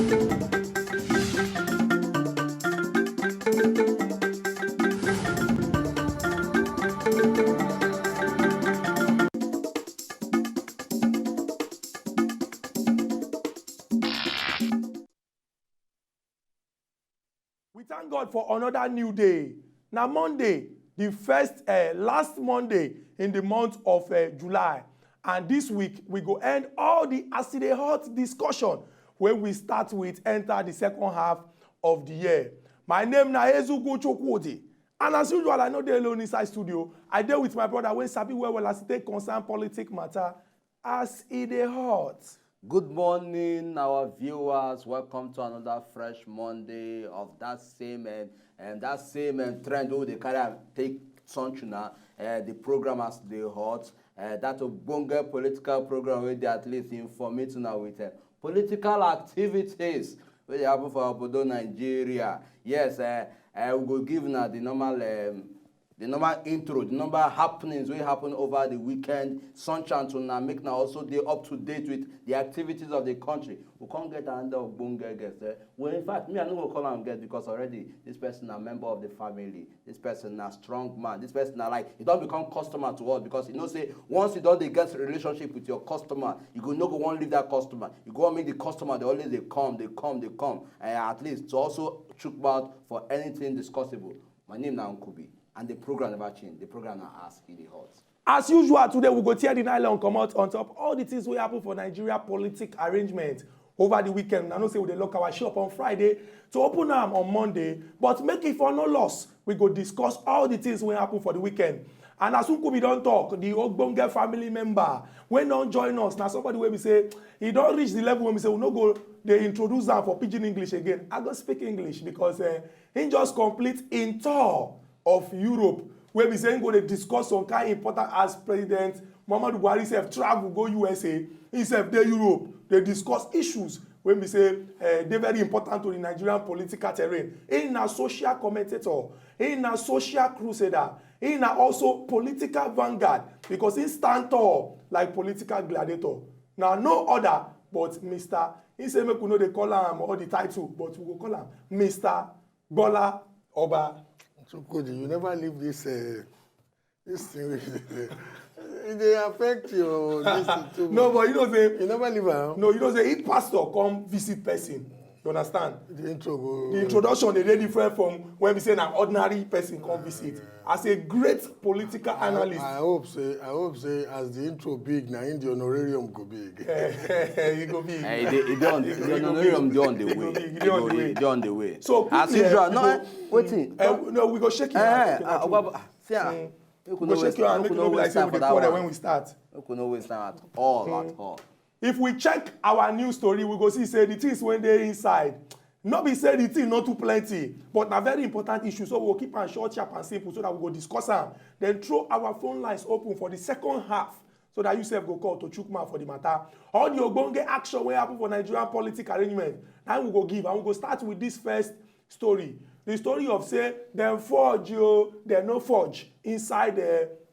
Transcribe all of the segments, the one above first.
We thank God for another new day. Now Monday, the last Monday in the month of July. And this week, we go end all the acid hot discussion when we start with enter the second half of the year. My name na Ezugo Chokwudi. And as usual, I know they alone inside studio. I deal with my brother when Sabi well as take concern politics matter as it dey hot. Good morning, our viewers. Welcome to another fresh Monday of that same trend where they carry and take something now. The program as they hot. That Ogbonge political program where they at least informate now with political activities where they happen for Obodo, Nigeria. Yes, we go give now the normal intro, the number happenings will happen over the weekend. Sunshine to now make now also they up to date with the activities of the country. We can't get under Ogbonge guest. Well, in fact, me I don't go call him guest because already this person a member of the family. This person a strong man. This person a like, he don't become customer to us because you know say once you don't get a relationship with your customer, you go no go want leave that customer. You go and make the customer they always they come. At least to also chook about for anything discussable. My name now Nkubi. And the program never changed. The program now asks in the hot. As usual, today we go tear the nylon come out on top all the things wey happen for Nigeria politic arrangement over the weekend. I know say we dey lock our shop on Friday to open am on Monday, but make it for no loss. We go discuss all the things wey happen for the weekend. And as Nkubi don talk, the Ogbonge family member wey don join us na somebody wey be say he don reach the level wey we say we no go dey introduce am for pidgin English again. I go speak English because he just complete in tour of Europe, where we say go to discuss some kind important as President Muhammadu Buhari sef travel go USA, he sef dey Europe, they discuss issues when we say they very important to the Nigerian political terrain. He na social commentator, he na social crusader, he na also political vanguard because he stand tall like political gladiator. Now no other but Mr. He say make we no dey call am all the title, but we go call am Mr. Bola Oba. So good, you never leave this thing. They affect your this too. No, but you know say you never leave am. No, you know say if pastor come visit person, you understand? The intro go. The introduction dey dey different from when we say an ordinary person come visit. As a great political analyst. I hope say as the intro big, now in the honorarium go big. He go big. The honorarium dey on the way. Dey on the way. So as usual, no waiting. No, we go shake your hand. We go shake your hand. Make you know like say we dey quarrel when we start. We could not waste time at all. If we check our news story, we go see say the things when they inside. Not be say the thing not too plenty, but na very important issue. So we'll keep am short, sharp, and simple so that we go discuss am. Then throw our phone lines open for the second half so that you self go call to chook mouth for the matter. All the Ogbonge action wey happen for Nigerian political arrangement. Now we go give, and we go start with this first story. The story of say dem forge dem no forge inside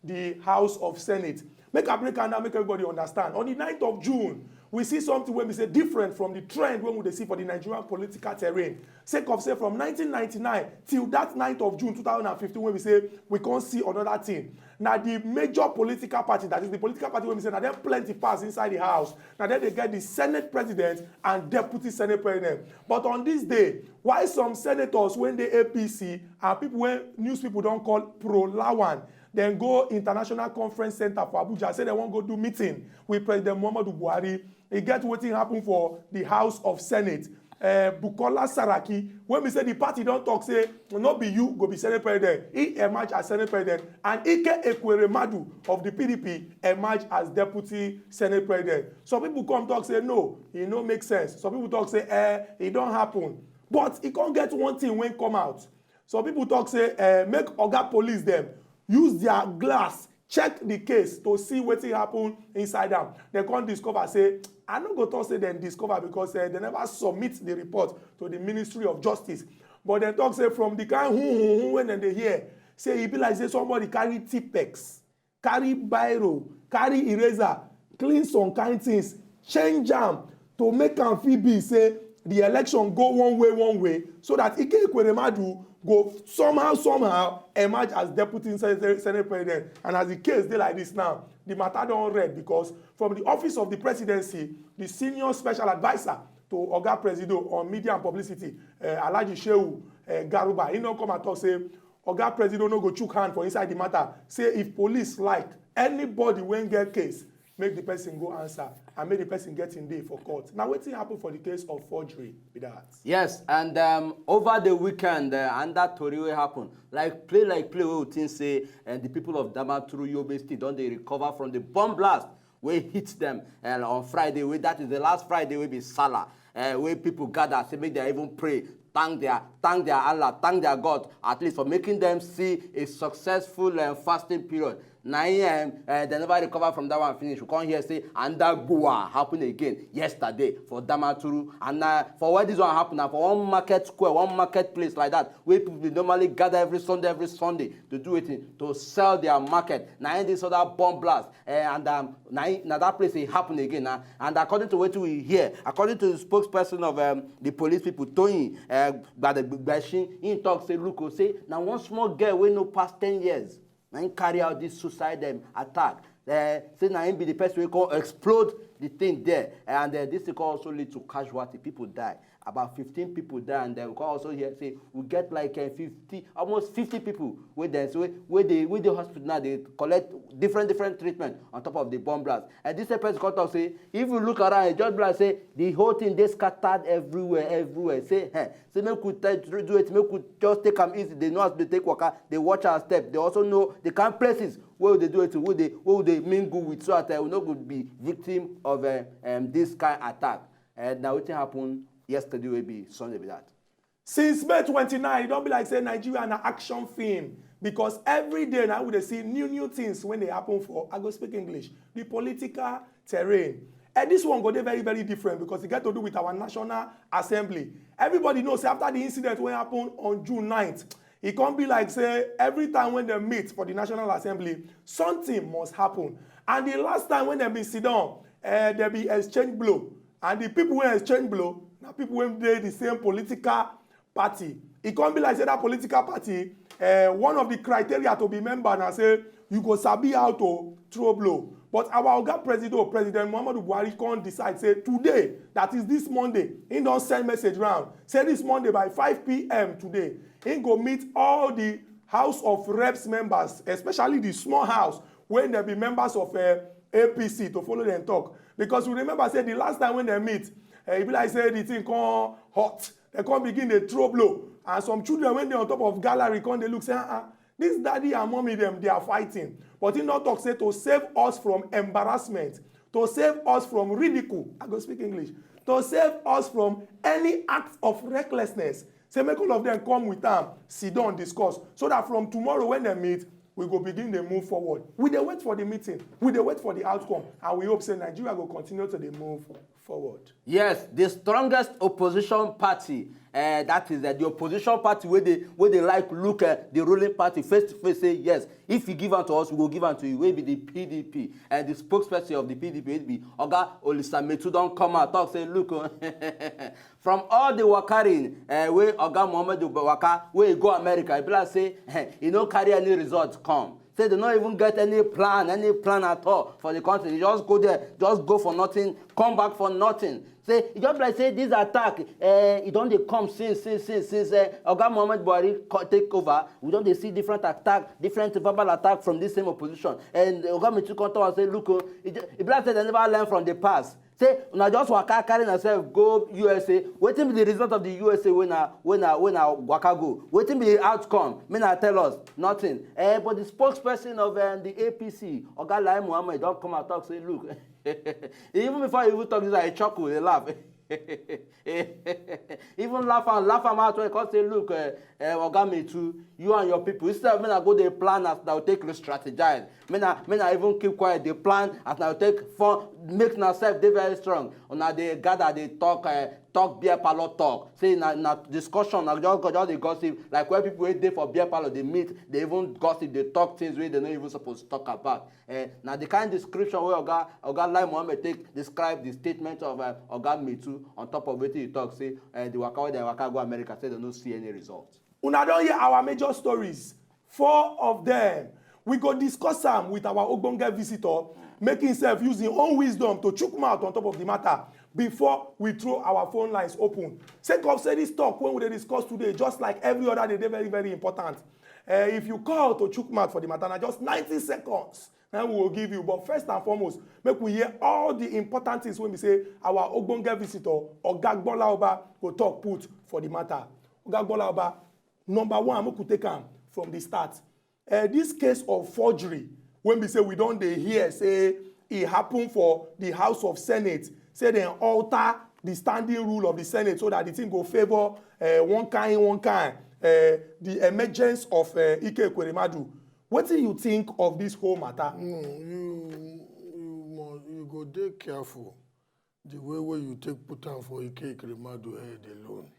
the House of Senate. Make a break and now make everybody understand. On the 9th of June, we see something when we say different from the trend when we see for the Nigerian political terrain. Sake of say from 1999 till that 9th of June 2015 when we say we can't see another thing. Now the major political party, that is the political party when we say now them plenty pass inside the house. Now then they get the Senate president and deputy Senate president. But on this day, why some senators when they APC and people when news people don't call pro-Lawan, then go International Conference Center for Abuja, say they won't go do meeting with President Muhammadu Buhari. He get what happen for the House of Senate. Bukola Saraki, when we say the party don't talk, say, not be you, go be Senate President. He emerge as Senate President. And Ike Ekweremadu of the PDP emerge as Deputy Senate President. Some people come talk, say, no, it don't make sense. Some people talk, say, it don't happen. But it can't get one thing when come out. Some people talk, say, make Oga police them. Use their glass, check the case to see what happen inside them. They can't discover, say, I don't go to say they discover because they never submit the report to the Ministry of Justice. But they talk, say, from the kind when they hear, say, it be like, say, somebody carry Tipex, carry biro, carry eraser, clean some kind things, change them to make amphibians say, the election go one way, so that Ike Ekweremadu go somehow emerge as deputy senate president. And as the case dey like this now, the matter don red, because from the office of the presidency, the senior special adviser to Oga Presido on media and publicity, Alhaji Shehu Garuba, he don come and talk say Oga Presido no go chook hand for inside the matter. Say if police like anybody wey get case, make the person go answer and make the person get in day for court. Now wetin happen for the case of forgery be that? Yes, and over the weekend, and that tori wey happen, like play wey we think say, and the people of Damaturu, Yobe State, don dey recover from the bomb blast wey hit them on Friday. That is the last Friday wey be Salah, where people gather, say make they even pray, thank their Allah, thank their God, at least for making them see a successful fasting period. Now, they never recover from that one finish. We come here say, and that Goa happened again yesterday for Damaturu. And for where this one happened, for one market square, one marketplace like that, where people normally gather every Sunday to do it, to sell their market. Now, this other bomb blast, and now that place it happened again. And according to what we hear, according to the spokesperson of the police people, Tony Badebashin, he talks, say, look, say, now one small girl wey no pass 10 years. Now carry out this suicide attack. Say now him be the person who can explode the thing there. And this can also lead to casualty. People die. About 15 people die. And then we can also hear say we get like almost 50 people with them. So with the hospital now, they collect different treatment on top of the bomb blast. And this person can talk say, if you look around, it just like say the whole thing they scattered everywhere. Say, say make we do it, make we just take them easy. They know how to take waka, they watch our step. They also know the kind of places where they do it, where they mingle with, so that we no could be victim of this kind of attack. And now what happened yesterday will be Sunday with that. Since May 29, it don't be like say Nigeria an action film, because every day now we see new things when they happen for, I go speak English, the political terrain. And this one go dey very different, because it get to do with our National Assembly. Everybody knows after the incident when happened on June 9th, it can't be like say every time when they meet for the National Assembly, something must happen. And the last time when they be sit down, there be exchange blow. And the people who exchange blow, now people when they the same political party. It can't be like say that political party, one of the criteria to be member now say you go sabi how to throw blow. But our Oga President Muhammadu Buhari can't decide, say today, that is this Monday, he don't send message round. Say this Monday by 5 p.m. today, he go meet all the House of Reps members, especially the small house, when there be members of APC to follow them talk. Because you remember, say the last time when they meet, it be like say the thing come hot, they come begin the throw blow. And some children, when they on top of gallery, come they look, say, this daddy and mommy, them, they are fighting. But he not talk, say, to save us from embarrassment, to save us from ridicule. I go speak English. To save us from any act of recklessness. Say, make all of them come with them, sit down, discuss. So that from tomorrow when they meet, we go begin to move forward. We dey wait for the meeting. We dey wait for the outcome. And we hope say Nigeria will continue to move forward. Yes, the strongest opposition party, that is the opposition party where they like look at the ruling party face to face, say yes, if you give unto us, we will give unto you. Will be the PDP. And the spokesperson of the PDP will be Oga Olisametu don't come out talk say look from all the wakarin where Oga Muhammadu Waka where go America, people say he no carry any results come. Say they don't even get any plan at all for the country. They just go there, just go for nothing, come back for nothing. Say it just like say this attack, it don't they come since Oga Muhammad Buhari take over. We don't they see different attack, different verbal attack from this same opposition. And Oga Metu come and say, look, it be like say they never learn from the past. Say una just waka carry yourself go USA. Wetin be the result of the USA when I waka go? Wetin be the outcome? Me na tell us nothing. But the spokesperson of the APC, Oga Lai Muhammad, don't come and talk say look. Even before you even talk, this I chuckle, they laugh. Even laugh am out when you say look, Oga Metu, you and your people, instead of me na go dey plan as na take re-strategize. Me na even keep quiet, dey plan as na take fun, make na self dey very strong. Una dey gather, dey talk talk beer parlor talk. Say na discussion, na just dey gossip. Like when people wey dey for beer parlor dey meet, they even gossip, they talk things wey they no even suppose to talk about. Na the kind description wey Oga Lai Mohammed take describe the statement of Oga Metu on top of wetin he talk. Say the waka wey dem waka go America, say they no see any results. Una don hear our major stories, 4 of them. We go discuss am with our ogbonge visitor, make himself use him own wisdom to chook mouth on top of the matter before we throw our phone lines open. Sake of say this talk when we dey discuss today, just like every other day, dey very, very important. If you call to chook mouth for the matter, na just 90 seconds, then we will give you. But first and foremost, make we hear all the important things when we say our ogbonge visitor, Oga Gbola Oba, go talk put for the matter. Oga Gbola Oba, number one, make we take am from the start. This case of forgery, when we say we don dey hear say e happen for the House of Senate, say dem alter the standing rule of the Senate so that the thing go favour one kind, the emergence of Ike Ekweremadu. Wetin you think of this whole matter? You go dey careful the way you take put am for Ike Ekweremadu head alone.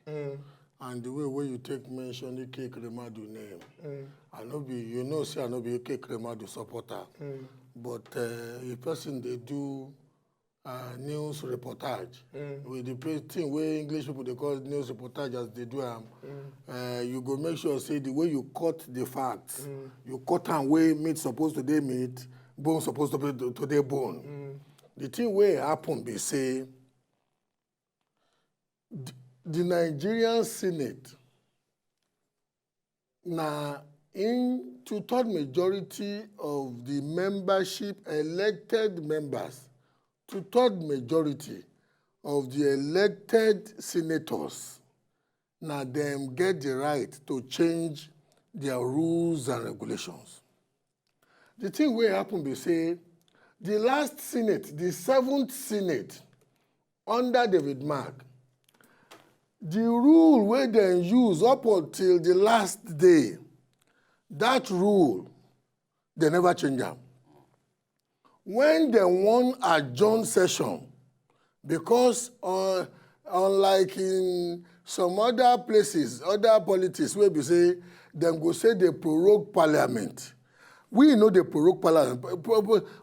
And the way you take mention Ike Ekweremadu name. I no be, you know, say I no be Ike Ekweremadu supporter. But a person they do news reportage with the thing where English people they call news reportage as they do you go make sure say the way you cut the facts, you cut and way meat supposed to dey meat, bone supposed to be to dey bone. The thing where happen be say the Nigerian Senate na in 2/3 majority of the membership elected members, 2/3 majority of the elected senators, now them get the right to change their rules and regulations. The thing will happen be say, the last Senate, the 7th Senate, under David Mark, the rule where they use up until the last day, that rule, they never change them. When they want adjourn session, because unlike in some other places, other politics, where we say, them go say they prorogue parliament. We know they prorogue parliament.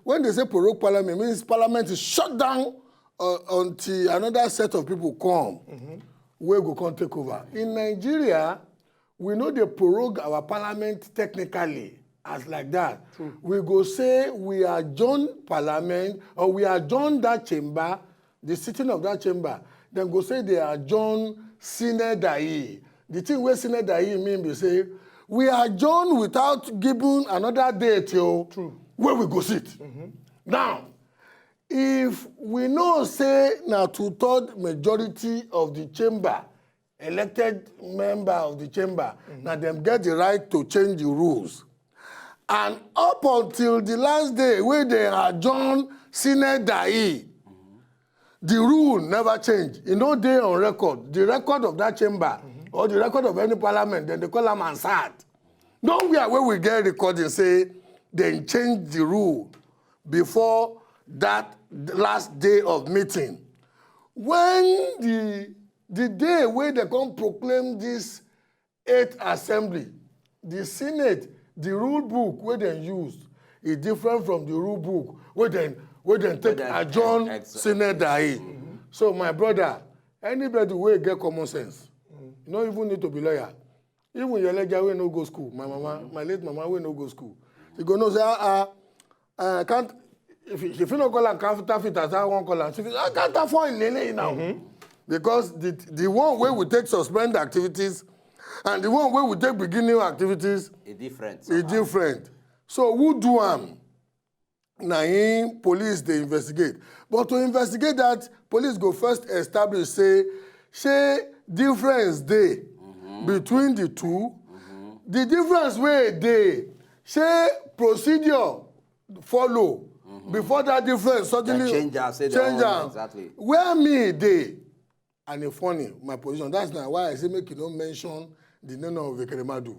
When they say prorogue parliament, it means parliament is shut down until another set of people come. We go come take over. In Nigeria, we know they prorogue our parliament technically as like that. True. We go say we adjourn parliament or we adjourn that chamber, the sitting of that chamber. Then go say they adjourn sine die. The thing where sine die mean we say we adjourn without giving another date, yo. True. Where we go sit. Now, if we know say now 2/3 majority of the chamber, elected member of the chamber, now them get the right to change the rules. And up until the last day where they adjourn sine die, the rule never changed. You know they on record. The record of that chamber or the record of any parliament, then they call them Mansard. Nowhere where we get recording say they change the rule before that last day of meeting. When the day where they come proclaim this 8th assembly, the Senate, the rule book where they used is different from the rule book where they take adjourn Senate die. So my brother, anybody will get common sense. You don't even need to be lawyer. Even your lecturer will no go school. My mama, my late mama will no go school. You go no say can't if you not call and counterfeit as I won't call and I can't afford Lele now. Because the one way we take suspend activities and the one way we take beginning activities is different. Is different. So who do now in police they investigate. But to investigate that, police go first establish say difference they between the two. The difference where they say procedure follow before that difference suddenly change exactly. Where me they and it's funny my position. That's not why I say make you don't mention the name of Ekweremadu.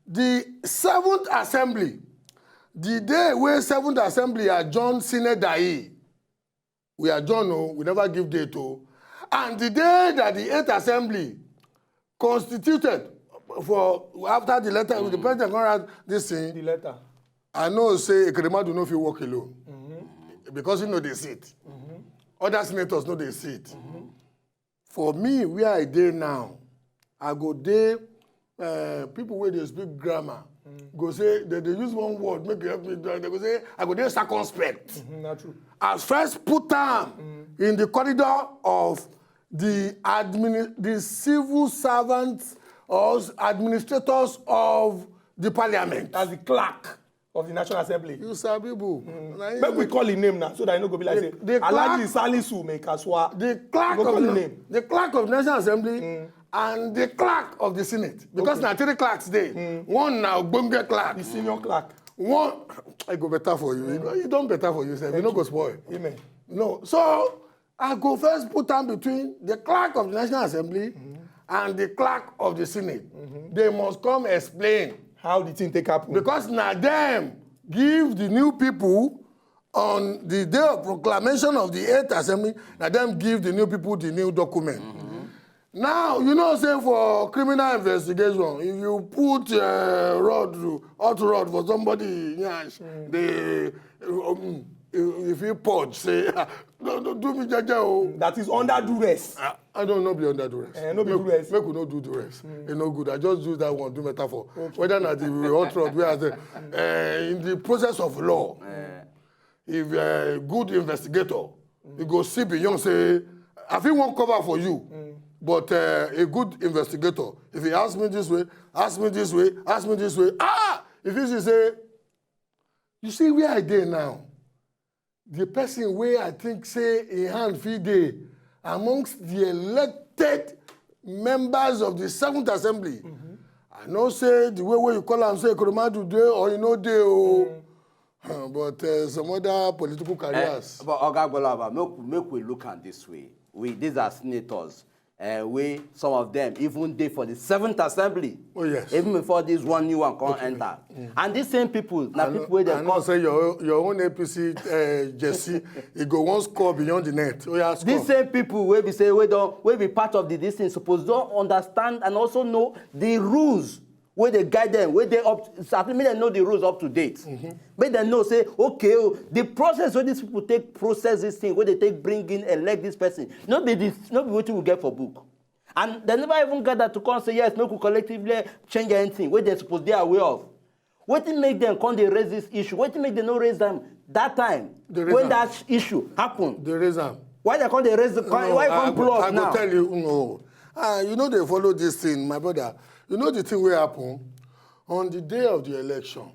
The 7th assembly, the day where 7th assembly adjourn sine die, we adjourn, we never give date to. And the day that the 8th Assembly constituted for after the letter, the president gonna write this thing. The letter. I know say Ekweremadu no fit work alone because he know they sit. Other senators know they sit. For me, where I dey now, I go dey people where they speak grammar go say they use one word make it help me. They go say I go dey circumspect. Not true. As first put them in the corridor of the civil servants or administrators of the parliament. As the clerk of the National Assembly. You sabi boo. Make we call him name now so that I no go be like say Alhaji Salisu Mekaswa. The clerk Go of call him the name. the clerk of the National Assembly and the clerk of the Senate. Because now 3 clerks there. One now Ogbonge clerk. The senior clerk. One I go better for you. You don't better for yourself. You no go spoil. Amen. No. So I go first put them between the clerk of the National Assembly and the clerk of the Senate. They must come explain. How the thing take happen? Because now them give the new people on the day of proclamation of the 8th Assembly, now them give the new people the new document. Now, you know, say for criminal investigation, if you put hot rod for somebody, if you purge, say, don't do me jaja. That is under duress. I don't know be under duress. No be duress. Make we no do duress. It's no good. I just use that one, do metaphor. Okay. Whether not the hot rod, in the process of law, if a good investigator, you go see beyond, say, I feel one cover for you. But a good investigator, if he asks me this way, ask me this way, ask me this way, if he say, you see where I dey now, the person where I think say a hand fit dey amongst the elected members of the 7th Assembly. I know say the way you call am say Ekweremadu dey or you no dey o. But some other political careers. But Oga Gbolaba, make we look at this way. These are senators. Some of them even dey for the 7th Assembly. Oh yes. Even before this one new one come enter. And these same people, now people where they come. I know say your own APC Jesse, it go one score beyond the net. Oh yeah, score. These same people where we say we be part of this thing supposed don't understand and also know the rules where they guide them, where they make them know the rules up to date. Make them know say okay, the process where these people take process this thing, where they take bring in elect this person, not be what you will get for book. And they never even gather to come say yes, make we collectively change anything where they supposed they are aware of. What make them come they raise this issue? What make them not raise them that time when that issue happened? They raise them. Why they come they raise the why come pull us now? I go tell you no. You know they follow this thing, my brother. You know the thing will happen on the day of the election.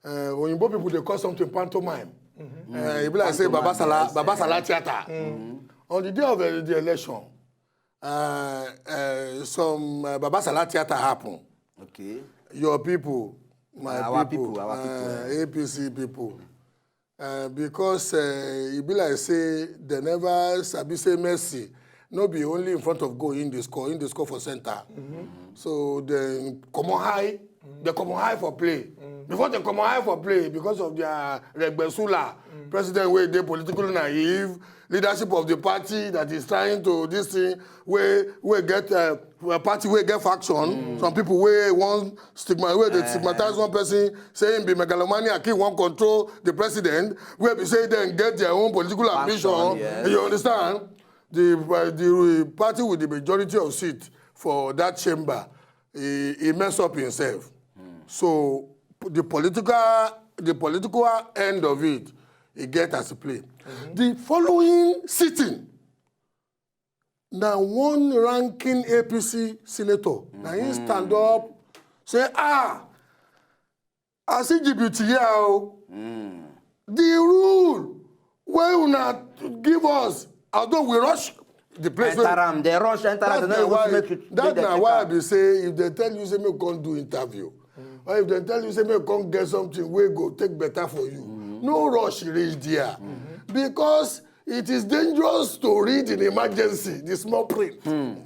When you people they call something pantomime. It be like say Baba Salah theater. On the day of the election, some Baba Salah theater happen. Okay. Your people, our people, APC people. Because it be like say they never sabi say mercy. No be only in front of go in the score for center. So they come on high, they come on high for play. Before they come on high for play, because of their Regbesula, president where they politically naive, leadership of the party that is trying to this thing where get a party where get faction. Some people where one stigma where they stigmatize one person saying be megalomania, keep one control the president, where they say then get their own political ambition. Yes. You understand? The party with the majority of seats for that chamber, he messed up himself. So the political end of it, he get as a play. The following sitting, now one ranking APC senator, now he stand up, say, I see LGBT here. The rule where you not give us. Although we rush the place. They rush enter. That's not why I be say if they tell you say me can't do interview, or if they tell you say me can't get something, we go take better for you. No rush reach there, because it is dangerous to read in emergency the small print. Am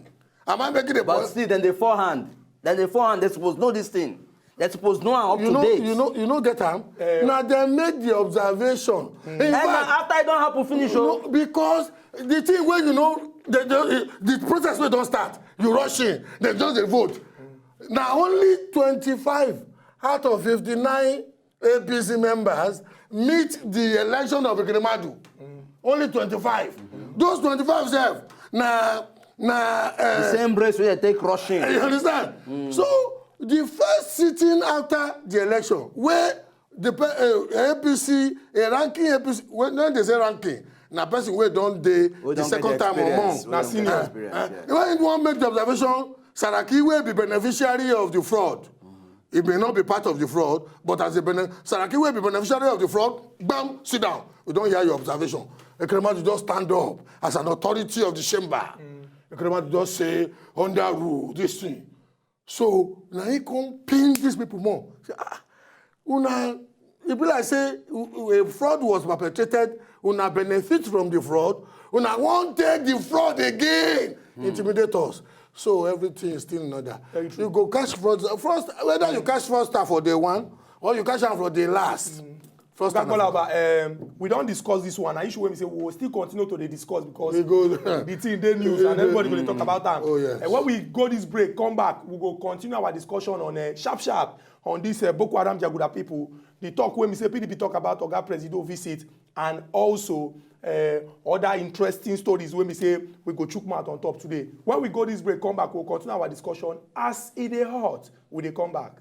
I making a point? But see, then the forehand, they supposed know this thing. They suppose know am up you to know, date. you know, get am. Now they make the observation. In And fact, after it don't happen finish, no, because the thing where you know the process wey don start, you rush in, they just dey vote. Now only 25 out of 59 APC members meet the election of Ekweremadu. Only 25. Those 25 sef na the same race wey they take rushing. you understand? So the first sitting after the election where the APC, a ranking APC, when they say ranking, na person wey don dey the second time or more. Na senior. When you wan make the observation, Saraki wey be beneficiary of the fraud. It may not be part of the fraud, but as a Saraki wey be beneficiary of the fraud, bam, sit down. We don't hear your observation. Ekweremadu just stand up as an authority of the chamber. Ekweremadu just say, under rule, this thing. So, now he come pin these people more. Say, una, it be like say, a fraud was perpetrated, una benefit from the fraud, una won't take the fraud again, intimidate us. So everything is still in order. You go catch fraud, first, whether you catch fraudster for day one, or you catch am for day last. We don't discuss this one. I usually when we say we will still continue to discuss because the thing dey news and everybody will talk about that. Oh, yes. And when we go this break, come back, we go continue our discussion on sharp on this Boko Haram Jaguda people. The talk when we say PDP talk about Oga Presido visit and also other interesting stories when we say we go chook mouth on top today. When we go this break, come back, we'll continue our discussion as it dey hot. We dey come back.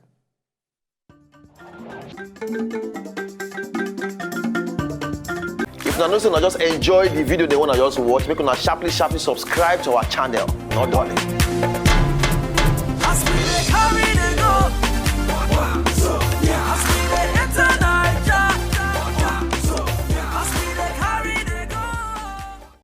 If una know say una just enjoy the video they wanna just watch, make una sharply subscribe to our channel. Not darling. As we dey carry